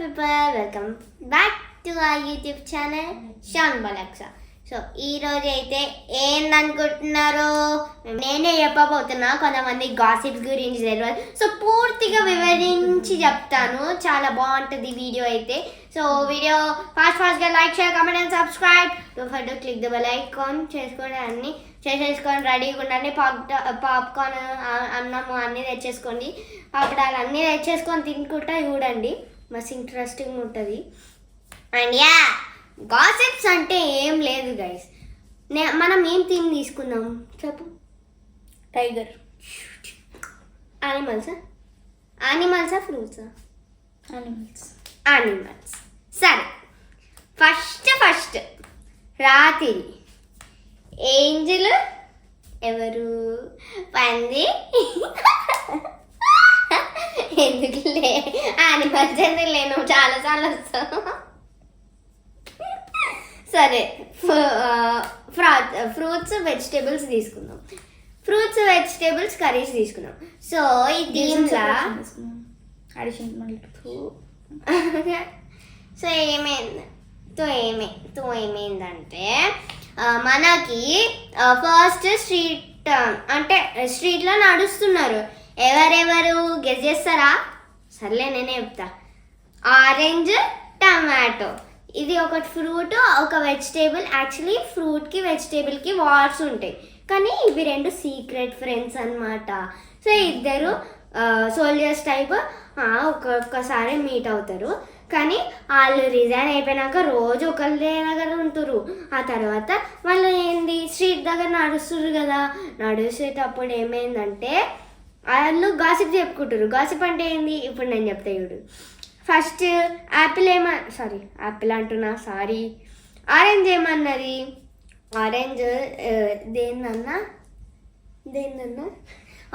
people, welcome back to our YouTube channel Sean Balaksa. So ఈరోజు అయితే ఏందనుకుంటున్నారు, నేనే చెప్పబోతున్నా. కొంతమంది గాసిప్స్ గురించి తెలియదు, సో పూర్తిగా వివరించి చెప్తాను. చాలా బాగుంటుంది వీడియో అయితే. సో వీడియో ఫాస్ట్గా like, share, comment and subscribe. Don't forget to click the bell icon. చేసుకోండి, అన్నీ చేసేసుకొని రెడీగా ఉండండి. పాప్కార్న్, అన్నము అన్నీ తెచ్చేసుకోండి. పాపడాలు అన్నీ తెచ్చేసుకొని తినుకుంటా చూడండి, మస్తు ఇంట్రెస్టింగ్ ఉంటుంది. అండ్ యా, గాసిప్స్ అంటే ఏం లేదు గైస్. మనం ఏం థీమ్ తీసుకుందాం చెప్పు? టైగర్. యానిమల్సా ఫ్రూట్సా? యానిమల్స్. సరే, ఫస్ట్ రాత్రి ఏంజల్ ఎవరు? పంది. ఎందుకులే యానిమల్స్ ఎందుకులే, నువ్వు చాలాసార్లు వస్తావు. సరే, ఫ్రూట్స్ వెజిటేబుల్స్ తీసుకుందాం. ఫ్రూట్స్ వెజిటేబుల్స్ కర్రీస్ తీసుకుందాం. సో ఈ దీంట్లో సో ఏమైందంటే మనకి ఫస్ట్ స్ట్రీట్లో నడుస్తున్నారు. ఎవరెవరు గెస్ చేస్తారా? సర్లే నేనే చెప్తా. Orange, tomato. ఇది ఒక ఫ్రూట్, ఒక వెజిటేబుల్. యాక్చువల్లీ ఫ్రూట్కి వెజిటేబుల్కి వార్స్ ఉంటాయి, కానీ ఇవి రెండు సీక్రెట్ ఫ్రెండ్స్ అన్నమాట. సో ఇద్దరు సోల్జర్స్ టైప్ ఒక్కొక్కసారి మీట్ అవుతారు, కానీ వాళ్ళు రిజైన్ అయిపోయినాక రోజు ఒకళ్ళ దగ్గర ఉంటారు. ఆ తర్వాత వాళ్ళు ఏంది స్ట్రీట్ దగ్గర నడుస్తున్నారు కదా, నడుచేటప్పుడు ఏమైందంటే వాళ్ళు గాసిప్ చెప్పుకుంటారు. గాసిప్ అంటే ఏంది ఇప్పుడు నేను చెప్తా చూడు. ఫస్ట్ ఆరెంజ్ ఏమన్నది? ఆరెంజ్ దేన్నన్నా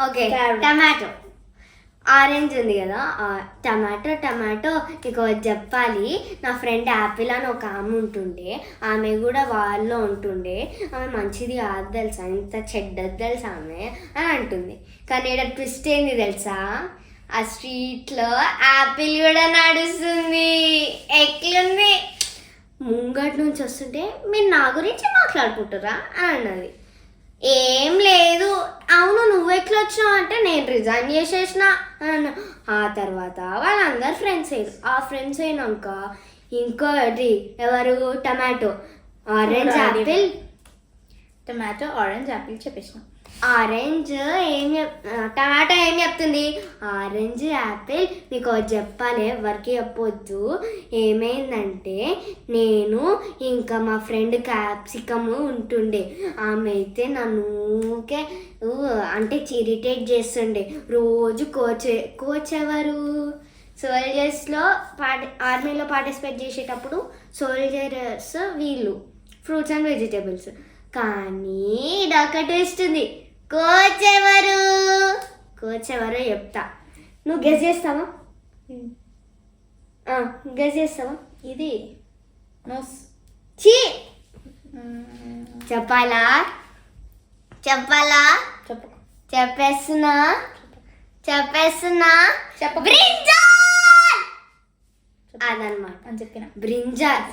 ఓకే, టమాటో. ఆరెంజ్ ఉంది కదా, టమాటో నీకు చెప్పాలి. నా ఫ్రెండ్ యాపిల్ అని ఒక ఆమె ఉంటుండే, ఆమె కూడా వాళ్ళలో ఉంటుండే. ఆమె మంచిది కాదు తెలుసా, ఇంత చెడ్డది తెలుసా ఆమె అని అంటుంది. కానీ ఇక్కడ ట్విస్ట్ ఏంది తెలుసా? ఆ స్ట్రీట్లో యాపిల్ కూడా నడుస్తుంది. ఎట్లుంది? ముంగటి నుంచి వస్తుంటే మీరు నా గురించి మాట్లాడుకుంటారా అని అన్నది. ఏం లేదు. అవును, నువ్వు ఎట్లా వచ్చినావు అంటే నేను రిజైన్ చేసేసిన అన్న. ఆ తర్వాత వాళ్ళందరు ఫ్రెండ్స్ అయ్యారు. ఆ ఫ్రెండ్స్ అయినాక ఇంకోటి ఎవరు? Tomato, orange, Apple. Tomato, orange, Apple చెప్పేసిన. టమాటో ఏం చెప్తుంది? ఆరెంజ్, యాపిల్ నీకు చెప్పాలి, ఎవరికి చెప్పొద్దు. ఏమైందంటే నేను ఇంకా మా ఫ్రెండ్ క్యాప్సికమ్ ఉంటుండే, ఆమె అయితే నన్ను అంటే ఇరిటేట్ చేస్తుండే రోజు. కోచ్ ఎవరు? సోల్జర్స్లో ఆర్మీలో పార్టిసిపేట్ చేసేటప్పుడు సోల్జర్స్ వీళ్ళు ఫ్రూట్స్ అండ్ వెజిటేబుల్స్. కానీ ఇదొకటి ఇస్తుంది. కోచ్ ఎవరు చెప్తా. నువ్వు గెస్ చేస్తావా? ఇది నోస్. చెప్పాలా? చెప్పేస్తున్నా. బ్రింజాల్ అదనమాట అని చెప్పిన. Brinjal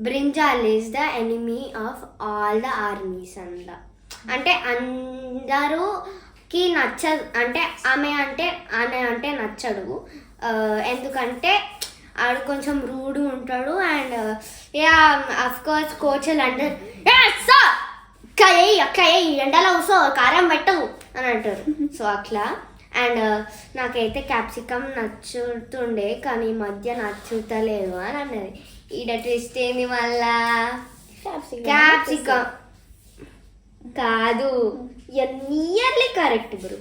brinjal is the enemy of all the armies అంద. అంటే అందరూకి నచ్చదు, అంటే ఆమె అంటే నచ్చడు. ఎందుకంటే ఆడు కొంచెం రూడ్ ఉంటాడు. అండ్ అఫ్ కోర్స్ కోచ్లు అంటే అక్క ఎండలో కూసో, కారం పెట్టవు అని అంటారు. సో అట్లా. అండ్ నాకైతే క్యాప్సికమ్ నచ్చుతుండే, కానీ ఈ మధ్య నచ్చుతలేదు అని అన్నది. ఈడ ట్విస్ట్ ఏంది మళ్ళా? క్యాప్సికమ్ కాదు, నియర్లీ కరెక్ట్ బ్రో.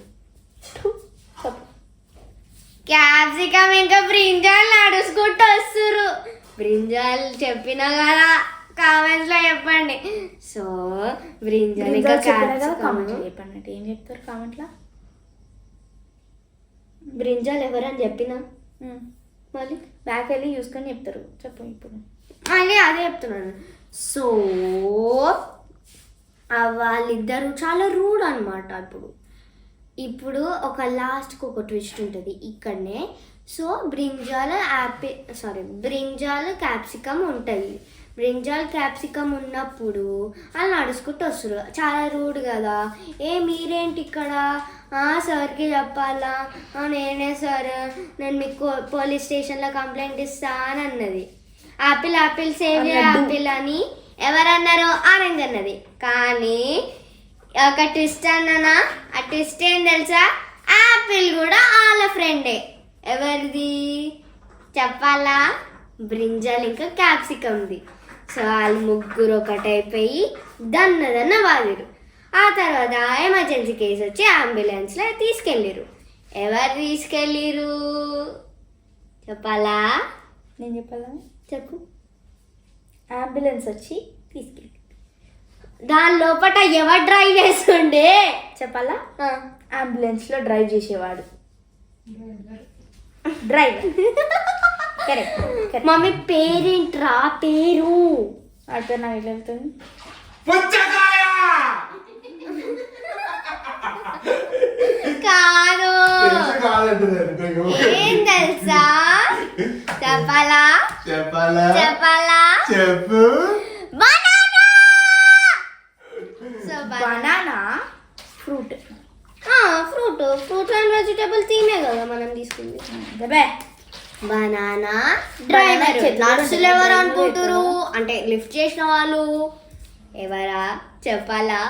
క్యాప్సికమ్ ఇంకా బ్రింజాల్ నడుచుకుంటూ వస్తురు. బ్రింజాల్ చెప్పినా కదా, కామెంట్స్ లో చెప్పండి. సో బ్రింజాల్ ఇంకా క్యాప్సికమ్ చెప్పండి. ఏం చెప్తారు కామెంట్లో? బ్రింజాల్ ఎవరని చెప్పినా మళ్ళీ బ్యాక్ వెళ్ళి చూసుకొని చెప్తారు. చెప్పు ఇప్పుడు. మళ్ళీ అదే చెప్తున్నాను. సో వాళ్ళిద్దరు చాలా రూడ్ అనమాట. ఇప్పుడు ఒక లాస్ట్కి ఒక ట్విస్ట్ ఉంటుంది ఇక్కడనే. సో బ్రింజాల్ క్యాప్సికమ్ ఉంటుంది. బ్రింజాల్ క్యాప్సికమ్ ఉన్నప్పుడు వాళ్ళు నడుచుకుంటూ వస్తారు. చాలా రూడ్ కదా, మీరేంటి ఇక్కడ, సార్కి చెప్పాలా, నేనే సార్, నేను మీకు పోలీస్ స్టేషన్లో కంప్లైంట్ ఇస్తా అని అన్నది. యాపిల్ సేవ్ యాపిల్ అని ఎవరన్నారు? ఆరెంజ్ అన్నది. కానీ ఒక ట్విస్ట్ అన్నానా, ఆ ట్విస్ట్ ఏం తెలుసా? యాపిల్ కూడా వాళ్ళ ఫ్రెండే. ఎవరిది చెప్పాలా? బ్రింజాల్ ఇంకా క్యాప్సికమ్ది. సో వాళ్ళు ముగ్గురు ఒకటైపోయి దన్న వాదిరు. ఆ తర్వాత ఎమర్జెన్సీ కేసు వచ్చి అంబులెన్స్లో తీసుకెళ్ళిరు. ఎవరు తీసుకెళ్ళిరు చెప్పాలా? నేను చెప్పాలా? చెప్పు. అంబులెన్స్ వచ్చి తీసుకెళ్ళి దాని లోపల ఎవరు డ్రైవ్ చేస్తుండే చెప్పాలా? అంబులెన్స్లో డ్రైవ్ చేసేవాడు డ్రైవర్. కరెక్ట్. మమ్మీ పేరేంట్రా? పేరు అర్థం నాకు ఎట్లా వెళ్తుంది? కాదు, ఏం తెలుసా? చెప్పాలా? చెప్పు. బనానా ఫ్రూట్ అండ్ వెజిటేబుల్ తినే కదా మనం తీసుకుంది. Banana driver. నర్సులు ఎవరు అనుకుంటారు? అంటే లిఫ్ట్ చేసిన వాళ్ళు ఎవరా చెప్పాలా?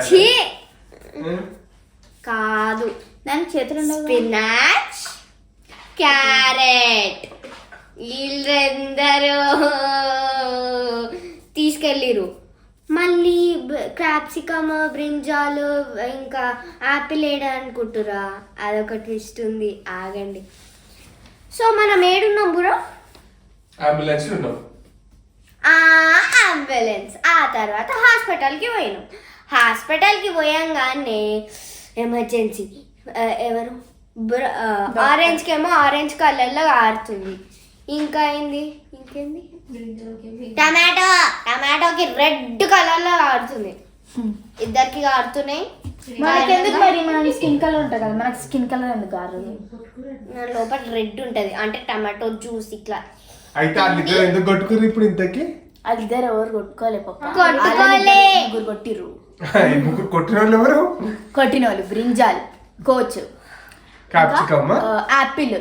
ఛీ, కాదు. దాని చేతులు స్పినాచ్, క్యారెట్, వీళ్ళందరూ తీసుకెళ్ళిరు. మళ్ళీ క్యాప్సికమ్, బ్రింజాల్ ఇంకా యాపిల్ ఏడా అనుకుంటురా? అదొక ట్విస్ట్ ఉంది, ఆగండి. సో మనం ఏడున్నాం బ్రో? అంబులెన్స్ ఉన్నాం. అంబులెన్స్. ఆ తర్వాత హాస్పిటల్కి పోయినాం. హాస్పిటల్కి పోయంగానే ఎమర్జెన్సీ. ఎవరు? ఆరెంజ్కేమో ఆరెంజ్ కలర్లో ఆడుతుంది. ఇంకేంది? టమాటోకి రెడ్ కలర్లో ఆడుతుంది. ఇద్దరికి ఆడుతున్నాయి. మనకెందుకు మరి? మన స్కిన్ కలర్ ఉంటుంది కదా, మనకి స్కిన్ కలర్ ఎందుకు ఆడదు? లోపల రెడ్ ఉంటది, అంటే టమాటో జ్యూస్ ఇట్లా. అయితే వాళ్ళిద్దరు ఎందుకు కొట్టుకుర్రు ఇప్పుడు ఇంతకి? వాళ్ళిద్దరు ఎవరు కొట్టుకోలే పప్ప. ముగ్గురు కొట్టిర్రు. ముగ్గురు కొట్టిన వాళ్ళు ఎవరు? కొట్టిన వాళ్ళు brinjal, coach, capsicum, Apple,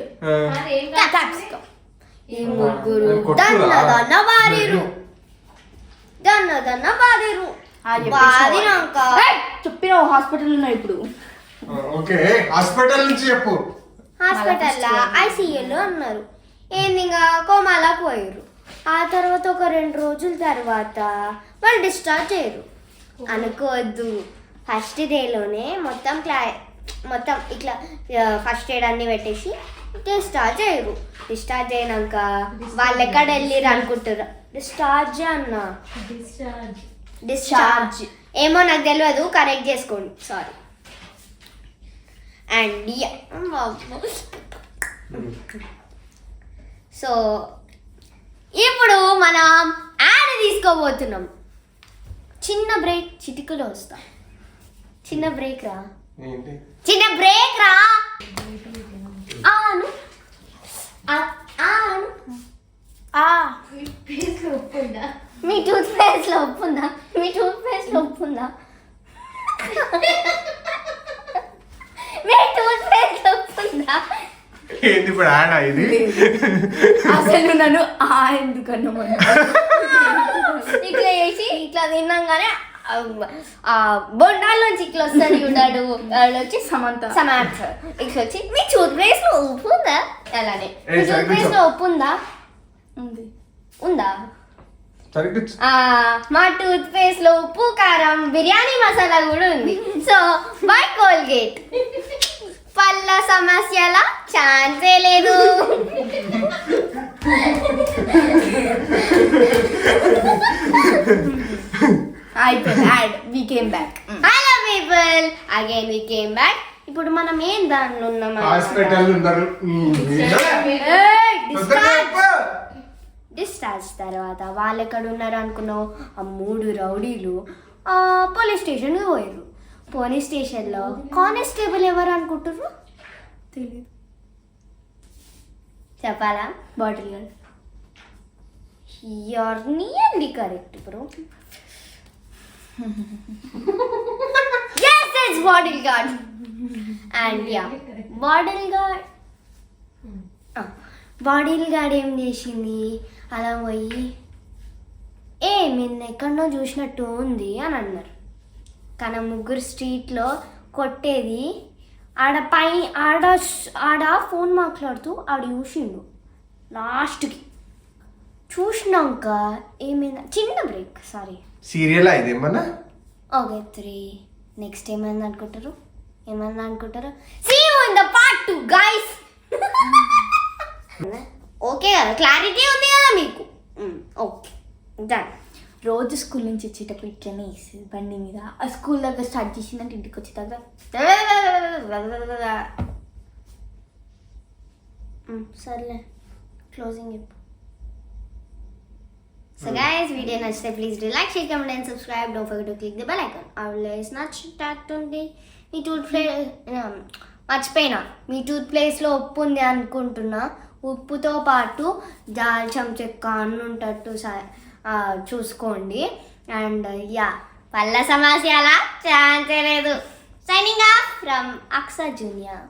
capsicum. ఈ ముగ్గురు దన్న బారిరు. చెప్పిన హాస్పిటల్ ఉన్నాయి ఇప్పుడు. ఓకే, హాస్పిటల్ నుంచి చెప్పు. హాస్పిటల్లో ఐసీయూలో ఉన్నారు. ఏంది ఇంకా కోమాలా పోయారు. ఆ తర్వాత ఒక 2 రోజుల తర్వాత వాళ్ళు డిశ్చార్జ్ అయ్యారు. అనుకోవద్దు, ఫస్ట్ డేలోనే మొత్తం ఇట్లా ఫస్ట్ ఎయిడ్ అన్ని పెట్టేసి డిశ్చార్జ్ అయ్యారు. డిశ్చార్జ్ అయినాక వాళ్ళు ఎక్కడ వెళ్ళిరు అనుకుంటారు? డిశ్చార్జ్ ఏమో నాకు తెలియదు, కరెక్ట్ చేసుకోండి, సారీ. అండ్ సో ఇప్పుడు మనం యాడ్ తీసుకోబోతున్నాం. చిన్న బ్రేక్, చిటికలో వస్తా. చిన్న బ్రేక్ రా. మీ టూత్ పేస్ట్ లో ఉప్పు ఉందా? ఏంది ఇప్పుడు ఆడ ఇది? అసలు నన్ను ఎందుకన్నా ఇట్లా చేసి ఇట్లా తిన్నాగానే బొండాల్లోంచి ఇట్లా వస్తాడు చూడాడు. వచ్చి సమంత ఇట్లా వచ్చి మీ టూత్ పేస్ట్ లో ఉప్పు ఉందా? అలానే మీ టూత్ పేస్ట్ లో ఉప్పు ఉందా? మా టూత్ పేస్ట్ లో ఉప్పు, కారం, బిర్యానీ మసాలా కూడా ఉంది. So by Colgate. పళ్ళ సమస్యల ఛాన్సే లేదు. Hello people, again we came back. ఇప్పుడు మనం ఏం దాంట్లో ఉన్నాం? హాస్పిటల్ ఉన్నారు. డిశ్చార్జ్ తర్వాత వాళ్ళు ఎక్కడ ఉన్నారు అనుకున్నావు? ఆ 3 రౌడీలు పోలీస్ స్టేషన్కి పోయారు. పోలీస్ స్టేషన్లో కానిస్టేబుల్ ఎవరు అనుకుంటారు? తెలియదు. చెప్పాలా? Bottle guard. You are nearly correct bro. yes it's bottle guard and yeah bottle guard bottle guard ఏం చేసింది, అలా పోయి నిన్న ఎక్కడనో చూసినట్టు ఉంది అని అన్నారు. కానీ ముగ్గురు స్ట్రీట్లో కొట్టేది ఆడ ఫోన్ మాట్లాడుతూ ఆడ చూసిండు. లాస్ట్కి చూసినాక ఏమైందా, చిన్న బ్రేక్ సారీ సీరియల్ ఇది ఏమన్నా? ఓకే 3 నెక్స్ట్ ఏమైంది అనుకుంటారు? See you in the part 2 guys. Okay కదా, క్లారిటీ ఉంది కదా మీకు? Okay done. రోజు స్కూల్ నుంచి వచ్చేటప్పుడు ఇట్లనే వేస్తుంది బండి మీద. ఆ స్కూల్ దగ్గర స్టార్ట్ చేసిందంటే ఇంటికి వచ్చేదాకా సర్లే క్లోజింగ్ చెప్పు. So guys, video నచ్చితే please do like, share, comment and subscribe. Don't forget to click the bell icon. Always నచ్చుతుంది. మీ టూత్ మర్చిపోయినా, మీ టూత్ ప్లేస్లో ఉప్పు ఉంది అనుకుంటున్నా. ఉప్పుతో పాటు దాల్చం చెక్క అన్ని ఉంటట్టు చూసుకోండి. అండ్ యా పళ్ళ సమస్యల ఛాన్సే లేదు. Signing off from Aksa junior.